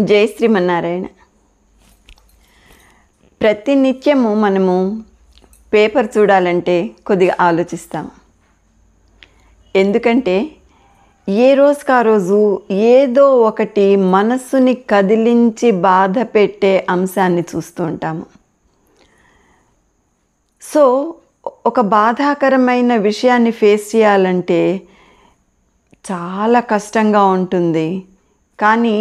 జై శ్రీమన్నారాయణ. ప్రతినిత్యము మనము పేపర్ చూడాలంటే కొద్దిగా ఆలోచిస్తాం. ఎందుకంటే ఏ రోజుకి ఆ రోజు ఏదో ఒకటి మనస్సుని కదిలించి బాధ పెట్టే అంశాన్ని చూస్తూ ఉంటాము. సో ఒక బాధాకరమైన విషయాన్ని ఫేస్ చేయాలంటే చాలా కష్టంగా ఉంటుంది. కానీ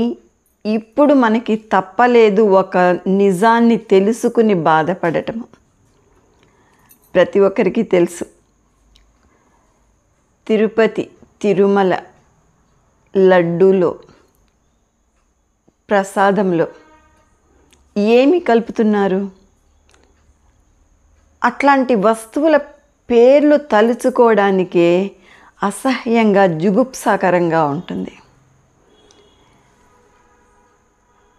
ఇప్పుడు మనకి తప్పలేదు ఒక నిజాన్ని తెలుసుకుని బాధపడటము. ప్రతి ఒక్కరికి తెలుసు, తిరుపతి తిరుమల లడ్డూలో ప్రసాదంలో ఏమి కలుపుతున్నారు? అట్లాంటి వస్తువుల పేర్లు తలుచుకోవడానికే అసహ్యంగా జుగుప్సాకరంగా ఉంటుంది.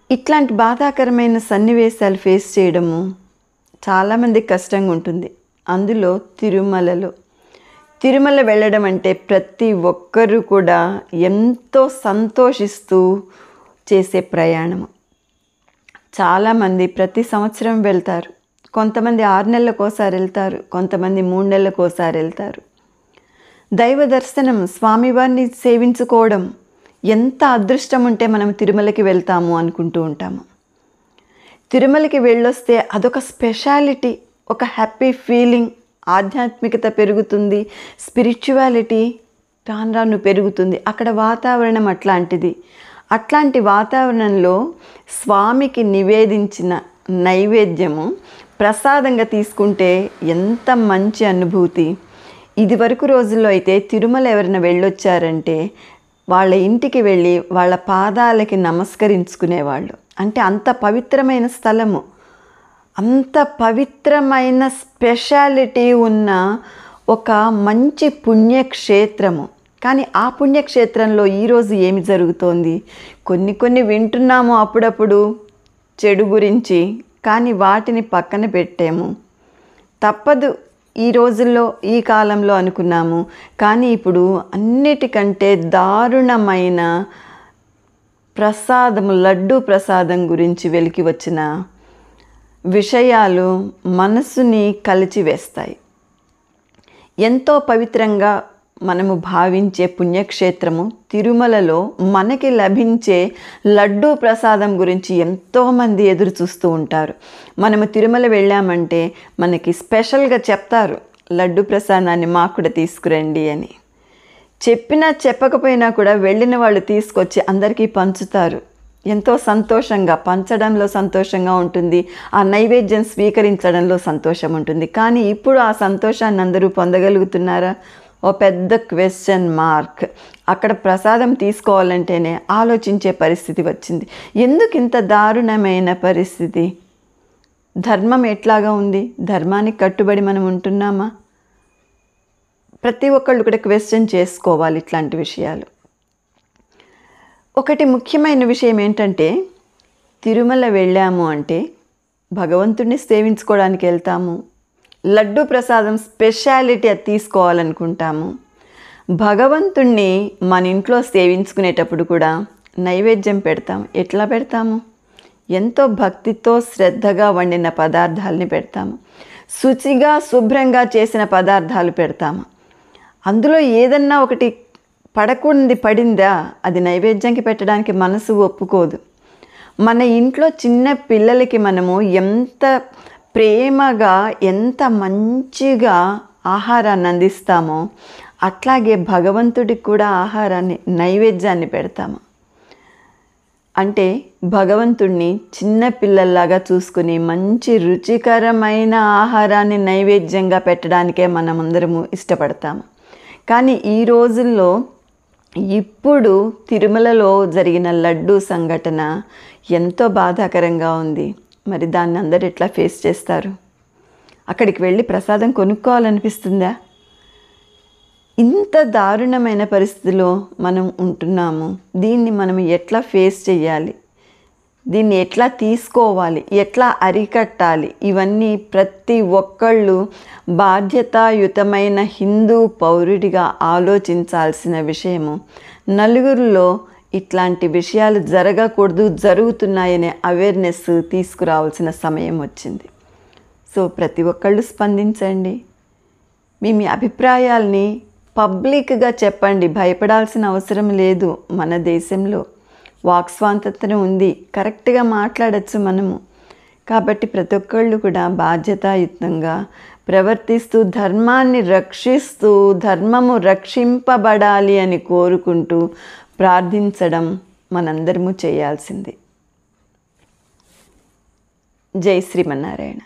ఇట్లాంటి బాధాకరమైన సన్నివేశాలు ఫేస్ చేయడము చాలామంది కష్టంగా ఉంటుంది. అందులో తిరుమల వెళ్ళడం అంటే ప్రతి ఒక్కరూ కూడా ఎంతో సంతోషిస్తూ చేసే ప్రయాణము. చాలామంది ప్రతి సంవత్సరం వెళ్తారు. కొంతమంది 6 నెలలకోసారి వెళ్తారు, కొంతమంది 3 నెలలకోసారి వెళ్తారు. దైవ దర్శనం, స్వామివారిని సేవించుకోవడం ఎంత అదృష్టం ఉంటే మనం తిరుమలకి వెళ్తాము అనుకుంటూ ఉంటాము. తిరుమలకి వెళ్ళొస్తే అదొక స్పెషాలిటీ, ఒక హ్యాపీ ఫీలింగ్, ఆధ్యాత్మికత పెరుగుతుంది, స్పిరిచువాలిటీ రాను పెరుగుతుంది. అక్కడ వాతావరణం అట్లాంటిది. అట్లాంటి వాతావరణంలో స్వామికి నివేదించిన నైవేద్యము ప్రసాదంగా తీసుకుంటే ఎంత మంచి అనుభూతి. ఇదివరకు రోజుల్లో అయితే తిరుమల ఎవరైనా వెళ్ళొచ్చారంటే వాళ్ళ ఇంటికి వెళ్ళి వాళ్ళ పాదాలకి నమస్కరించుకునేవాళ్ళు. అంటే అంత పవిత్రమైన స్థలము, అంత పవిత్రమైన స్పెషాలిటీ ఉన్న ఒక మంచి పుణ్యక్షేత్రము. కానీ ఆ పుణ్యక్షేత్రంలో ఈరోజు ఏమి జరుగుతోంది? కొన్ని వింటున్నాము అప్పుడప్పుడు చెడు గురించి, కానీ వాటిని పక్కన పెట్టాము. తప్పదు ఈ రోజుల్లో, ఈ కాలంలో అనుకున్నాము. కానీ ఇప్పుడు అన్నిటికంటే దారుణమైన ప్రసాదము, లడ్డూ ప్రసాదం గురించి వెలికి వచ్చిన విషయాలు మనసుని కలిచివేస్తాయి. ఎంతో పవిత్రంగా మనము భావించే పుణ్యక్షేత్రము తిరుమలలో మనకి లభించే లడ్డూ ప్రసాదం గురించి ఎంతోమంది ఎదురు చూస్తూ ఉంటారు. మనము తిరుమల వెళ్ళామంటే మనకి స్పెషల్గా చెప్తారు, లడ్డూ ప్రసాదాన్ని మాకు కూడా తీసుకురండి అని. చెప్పినా చెప్పకపోయినా కూడా వెళ్ళిన వాళ్ళు తీసుకొచ్చి అందరికీ పంచుతారు. ఎంతో సంతోషంగా, పంచడంలో సంతోషంగా ఉంటుంది, ఆ నైవేద్యం స్వీకరించడంలో సంతోషం ఉంటుంది. కానీ ఇప్పుడు ఆ సంతోషాన్ని అందరూ పొందగలుగుతున్నారా? ఓ పెద్ద క్వశ్చన్ మార్క్. అక్కడ ప్రసాదం తీసుకోవాలంటేనే ఆలోచించే పరిస్థితి వచ్చింది. ఎందుకు ఇంత దారుణమైన పరిస్థితి? ధర్మం ఎట్లాగా ఉంది? ధర్మానికి కట్టుబడి మనం ఉంటున్నామా? ప్రతి ఒక్కళ్ళు కూడా క్వశ్చన్ చేసుకోవాలి ఇట్లాంటి విషయాలు. ఒకటి ముఖ్యమైన విషయం ఏంటంటే, తిరుమల వెళ్ళాము అంటే భగవంతుడిని సేవించుకోవడానికి వెళ్తాము. లడ్డూ ప్రసాదం స్పెషాలిటీ అది తీసుకోవాలనుకుంటాము. భగవంతుణ్ణి మన ఇంట్లో సేవించుకునేటప్పుడు కూడా నైవేద్యం పెడతాం. ఎట్లా పెడతాము? ఎంతో భక్తితో శ్రద్ధగా వండిన పదార్థాలని పెడతాము. శుచిగా శుభ్రంగా చేసిన పదార్థాలు పెడతాము. అందులో ఏదన్నా ఒకటి పడకుండా పడిందా, అది నైవేద్యంకి పెట్టడానికి మనసు ఒప్పుకోదు. మన ఇంట్లో చిన్న పిల్లలకి మనము ఎంత ప్రేమగా, ఎంత మంచిగా ఆహారాన్ని అందిస్తామో అట్లాగే భగవంతుడికి కూడా ఆహారాన్ని, నైవేద్యాన్ని పెడతాము. అంటే భగవంతుడిని చిన్న పిల్లల్లాగా చూసుకుని మంచి రుచికరమైన ఆహారాన్ని నైవేద్యంగా పెట్టడానికే మనమందరము ఇష్టపడతాము. కానీ ఈ రోజుల్లో ఇప్పుడు తిరుమలలో జరిగిన లడ్డూ సంఘటన ఎంతో బాధాకరంగా ఉంది. మరి దాన్ని అందరు ఎట్లా ఫేస్ చేస్తారు? అక్కడికి వెళ్ళి ప్రసాదం కొనుక్కోవాలనిపిస్తుందా? ఇంత దారుణమైన పరిస్థితిలో మనం ఉంటున్నాము. దీన్ని మనం ఎట్లా ఫేస్ చేయాలి? దీన్ని ఎట్లా తీసుకోవాలి? ఎట్లా అరికట్టాలి? ఇవన్నీ ప్రతి ఒక్కళ్ళు బాధ్యతాయుతమైన హిందూ పౌరుడిగా ఆలోచించాల్సిన విషయము. నలుగురిలో ఇట్లాంటి విషయాలు జరగకూడదు, జరుగుతున్నాయనే అవేర్నెస్ తీసుకురావాల్సిన సమయం వచ్చింది. సో ప్రతి ఒక్కళ్ళు స్పందించండి. మీ అభిప్రాయాల్ని పబ్లిక్గా చెప్పండి. భయపడాల్సిన అవసరం లేదు. మన దేశంలో వాక్ స్వాతంత్రం ఉంది, కరెక్ట్గా మాట్లాడచ్చు మనము. కాబట్టి ప్రతి ఒక్కళ్ళు కూడా బాధ్యతాయుతంగా ప్రవర్తిస్తూ ధర్మాన్ని రక్షిస్తూ ధర్మము రక్షింపబడాలి అని కోరుకుంటూ ప్రార్థించడం మనందరము చేయాల్సింది. జై శ్రీమన్నారాయణ.